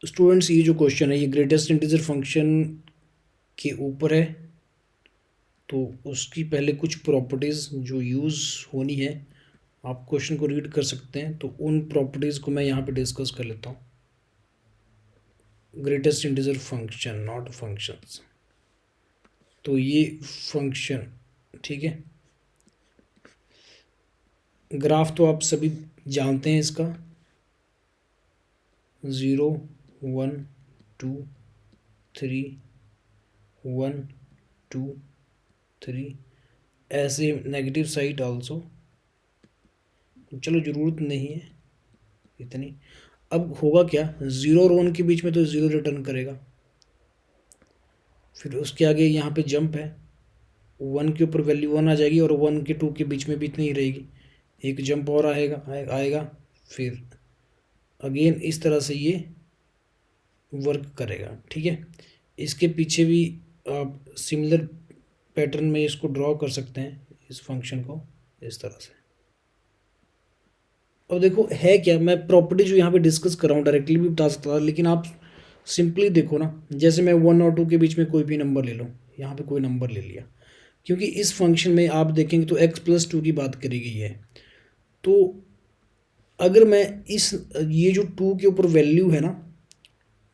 Students ये जो question है ये ग्रेटेस्ट इंटीजर फंक्शन के ऊपर है, तो उसकी पहले कुछ प्रॉपर्टीज़ जो यूज़ होनी है आप क्वेश्चन को रीड कर सकते हैं, तो उन प्रॉपर्टीज़ को मैं यहाँ पे डिस्कस कर लेता हूँ। Greatest integer function, not functions, तो ये फंक्शन, ठीक है। ग्राफ तो आप सभी जानते हैं इसका, 0 1 2 3 1 2 3, ऐसे नेगेटिव साइड आल्सो, चलो ज़रूरत नहीं है इतनी। अब होगा क्या, 0 और 1 के बीच में तो 0 रिटर्न करेगा, फिर उसके आगे यहाँ पे जंप है, 1 के ऊपर वैल्यू 1 आ जाएगी और 1 के 2 के बीच में भी इतनी ही रहेगी, एक जंप और आएगा, फिर अगेन इस तरह से ये वर्क करेगा, ठीक है। इसके पीछे भी आप सिमिलर पैटर्न में इसको ड्रॉ कर सकते हैं, इस फंक्शन को इस तरह से। और देखो है क्या, मैं प्रॉपर्टी जो यहाँ पे डिस्कस कर रहा हूँ डायरेक्टली भी बता सकता था, लेकिन आप सिंपली देखो ना, जैसे मैं 1 और 2 के बीच में कोई भी नंबर ले लूँ, यहाँ पे कोई नंबर ले लिया, क्योंकि इस फंक्शन में आप देखेंगे तो x+2 की बात करी गई है, तो अगर मैं इस ये जो 2 के ऊपर वैल्यू है ना,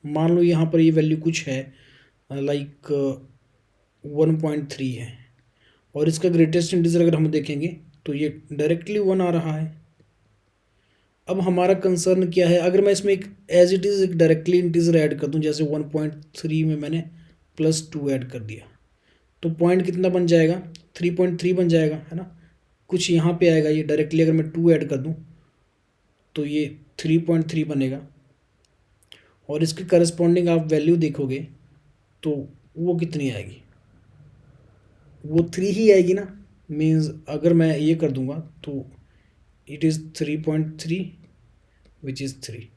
मान लो यहाँ पर ये वैल्यू कुछ है लाइक 1.3 है, और इसका ग्रेटेस्ट इंटीजर अगर हम देखेंगे तो ये डायरेक्टली 1 आ रहा है। अब हमारा कंसर्न क्या है, अगर मैं इसमें एक एज इट इज़ एक डायरेक्टली इंटीजर ऐड कर दूं, जैसे 1.3 में मैंने +2 ऐड कर दिया, तो पॉइंट कितना बन जाएगा, 3.3 बन जाएगा, है ना। कुछ यहाँ पे आएगा, ये डायरेक्टली अगर मैं 2 ऐड कर दूं तो ये 3.3 बनेगा, और इसके करस्पॉन्डिंग आप वैल्यू देखोगे तो वो कितनी आएगी, वो 3 ही आएगी ना। मीन्स अगर मैं ये कर दूंगा तो इट इज़ 3.3 विच इज़ 3।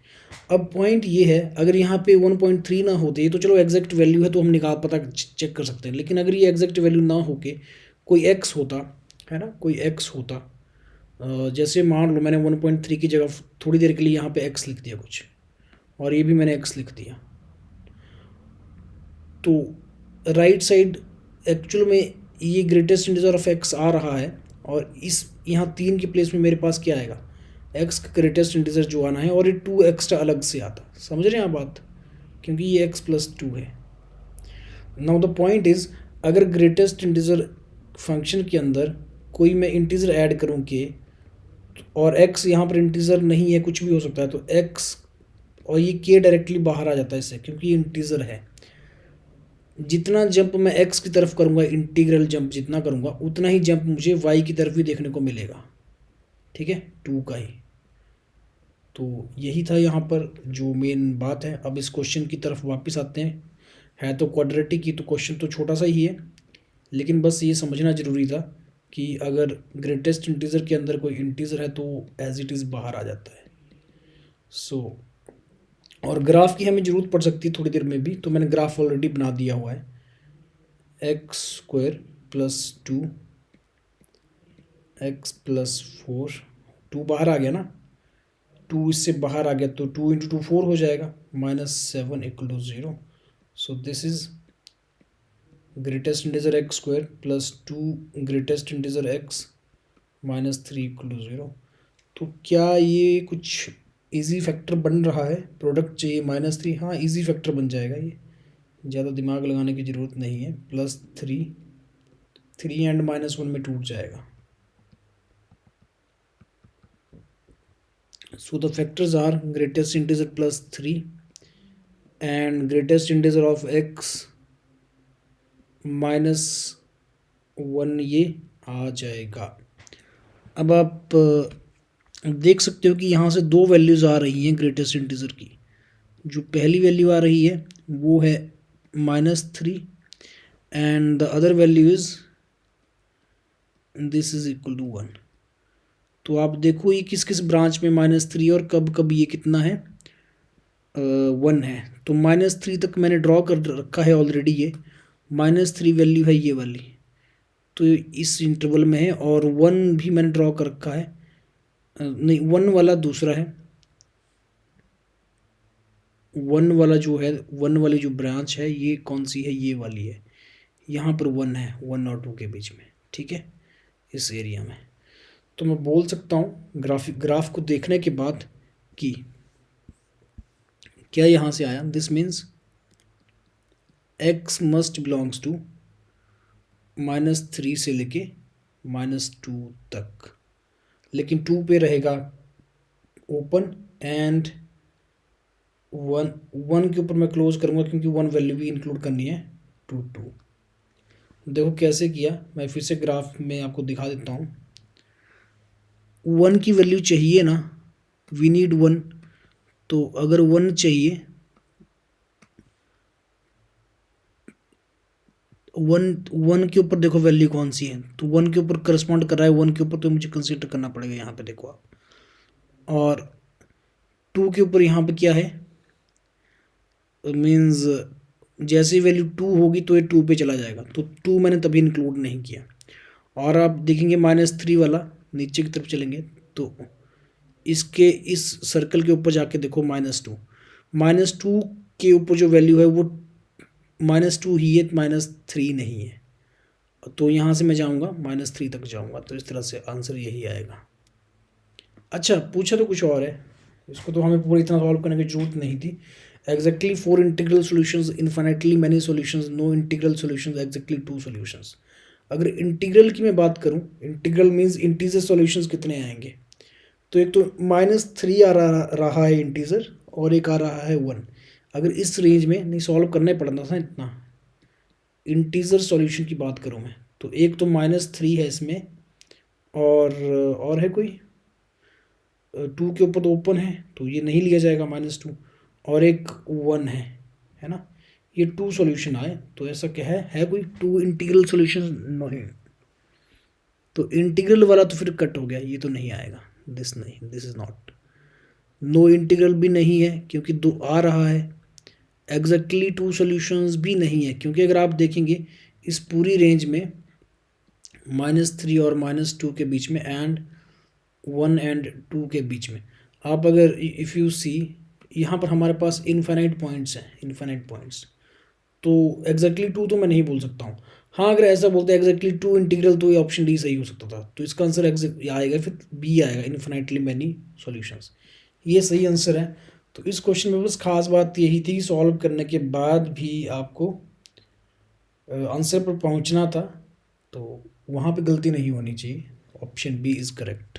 अब पॉइंट ये है, अगर यहाँ पे 1.3 ना होते तो चलो एग्जैक्ट वैल्यू है तो हम निकाल पता चेक कर सकते हैं, लेकिन अगर ये एग्जैक्ट वैल्यू ना होके कोई एक्स होता, है ना, कोई एक्स होता, जैसे मान लो मैंने 1.3 की जगह थोड़ी देर के लिए यहाँ पे एक्स लिख दिया कुछ, और ये भी मैंने एक्स लिख दिया, तो राइट साइड एक्चुअल में ये ग्रेटेस्ट इंटीजर ऑफ एक्स आ रहा है, और इस यहाँ 3 की प्लेस में मेरे पास क्या आएगा, एक्स का ग्रेटेस्ट इंटीजर जो आना है, और ये 2 एक्स्ट्रा अलग से आता, समझ रहे हैं आप बात, क्योंकि ये x+2 है। नाउ द पॉइंट इज़, अगर ग्रेटेस्ट इंटीजर फंक्शन के अंदर कोई मैं इंटीजर ऐड करूँ के, और x यहाँ पर इंटीजर नहीं है, कुछ भी हो सकता है, तो x और ये k डायरेक्टली बाहर आ जाता है इससे, क्योंकि ये इंटीजर है। जितना जंप मैं x की तरफ करूँगा, इंटीग्रल जंप जितना करूँगा, उतना ही जंप मुझे y की तरफ भी देखने को मिलेगा, ठीक है, 2 का ही। तो यही था यहाँ पर जो मेन बात है। अब इस क्वेश्चन की तरफ वापस आते हैं, है तो क्वाड्रेटिक की, तो क्वेश्चन तो छोटा सा ही है, लेकिन बस ये समझना ज़रूरी था कि अगर ग्रेटेस्ट इंटीजर के अंदर कोई इंटीजर है तो एज इट इज़ बाहर आ जाता है। सो और ग्राफ की हमें ज़रूरत पड़ सकती है थोड़ी देर में भी, तो मैंने ग्राफ ऑलरेडी बना दिया हुआ है, x² + 2 x + 4, 2 बाहर आ गया ना, 2 इससे बाहर आ गया तो 2 × 2 4 हो जाएगा, -7 = 0। So this is greatest integer x² + 2 greatest integer x -3 = 0। तो क्या ये कुछ इजी फैक्टर बन रहा है, प्रोडक्ट चाहिए -3, हाँ इजी फैक्टर बन जाएगा, ये ज़्यादा दिमाग लगाने की ज़रूरत नहीं है, +3, 3 एंड -1 में टूट जाएगा। So the factors are greatest integer +3 and greatest integer of x -1, ये आ जाएगा। अब आप देख सकते हो कि यहाँ से 2 वैल्यूज़ आ रही हैं ग्रेटेस्ट इंटीजर की। जो पहली वैल्यू आ रही है वो है -3 and the other value is this is equal to 1। तो आप देखो ये किस किस ब्रांच में -3 और कब कब ये कितना है, 1 है। तो -3 तक मैंने ड्रॉ कर रखा है ऑलरेडी, ये -3 वैल्यू है ये वाली, तो इस इंटरवल में है, और 1 भी मैंने ड्रॉ कर रखा है, नहीं 1 वाला दूसरा है, वन वाला जो है, वन वाली जो ब्रांच है ये कौन सी है, ये वाली है। यहाँ पर वन है, 1 और 2 के बीच में, ठीक है, इस एरिया में। तो मैं बोल सकता हूँ ग्राफ को देखने के बाद कि क्या यहाँ से आया, this means x must belongs to -3 से लेके -2 तक, लेकिन 2 पे रहेगा ओपन एंड 1 के ऊपर मैं क्लोज करूँगा क्योंकि 1 वैल्यू भी इंक्लूड करनी है 2 देखो कैसे किया, मैं फिर से ग्राफ में आपको दिखा देता हूँ। 1 की वैल्यू चाहिए ना, वी नीड 1, तो अगर 1 चाहिए, 1 के ऊपर देखो वैल्यू कौन सी है, तो 1 के ऊपर करस्पॉन्ड कर रहा है 1 के ऊपर, तो मुझे कंसीडर करना पड़ेगा यहाँ पे देखो आप। और 2 के ऊपर यहाँ पे क्या है, मीन्स जैसी वैल्यू 2 होगी तो ये 2 पे चला जाएगा, तो 2 मैंने तभी इंक्लूड नहीं किया। और आप देखेंगे -3 वाला नीचे की तरफ चलेंगे तो इसके इस सर्कल के ऊपर जाके देखो -2 के ऊपर जो वैल्यू है वो -2 ही है, -3 नहीं है। तो यहाँ से मैं जाऊँगा -3 तक जाऊँगा, तो इस तरह से आंसर यही आएगा। अच्छा, पूछा तो कुछ और है, इसको तो हमें पूरी तरह सॉल्व करने की जरूरत नहीं थी। Exactly 4 integral solutions, infinitely many solutions, no integral solutions, exactly 2 solutions. अगर इंटीग्रल की मैं बात करूं, इंटीग्रल मीन्स इंटीजर सॉल्यूशंस कितने आएंगे, तो एक तो -3 आ रहा है इंटीजर, और एक आ रहा है 1। अगर इस रेंज में नहीं सॉल्व करना पड़ता था इतना, इंटीजर सॉल्यूशन की बात करूं मैं, तो एक तो -3 है इसमें, और है कोई 2 के ऊपर तो ओपन है तो ये नहीं लिया जाएगा -2, और एक 1 है ना, ये 2 सॉल्यूशन आए, तो ऐसा क्या है कोई 2 इंटीग्रल सॉल्यूशन नहीं, तो इंटीग्रल वाला तो फिर कट हो गया, ये तो नहीं आएगा, दिस नहीं, this is not. No integral भी नहीं है क्योंकि 2 आ रहा है, एग्जैक्टली 2 सॉल्यूशंस भी नहीं है क्योंकि अगर आप देखेंगे इस पूरी रेंज में -3 और -2 के बीच में एंड 1 एंड 2 के बीच में, आप अगर इफ़ यू सी यहाँ पर हमारे पास इनफाइनाइट पॉइंट्स हैं, इनफाइनाइट पॉइंट्स, तो एग्जैक्टली 2 तो मैं नहीं बोल सकता हूँ। हाँ, अगर ऐसा बोलते हैं एग्जैक्टली 2 इंटीग्रल, तो ये ऑप्शन डी सही हो सकता था, तो इसका आंसर एग्जैक्ट आएगा, फिर बी आएगा, इनफाइनाइटली मैनी सॉल्यूशंस, ये सही आंसर है। तो इस क्वेश्चन में बस खास बात यही थी, सॉल्व करने के बाद भी आपको आंसर पर पहुंचना था, तो वहाँ पे गलती नहीं होनी चाहिए, ऑप्शन बी इज़ करेक्ट।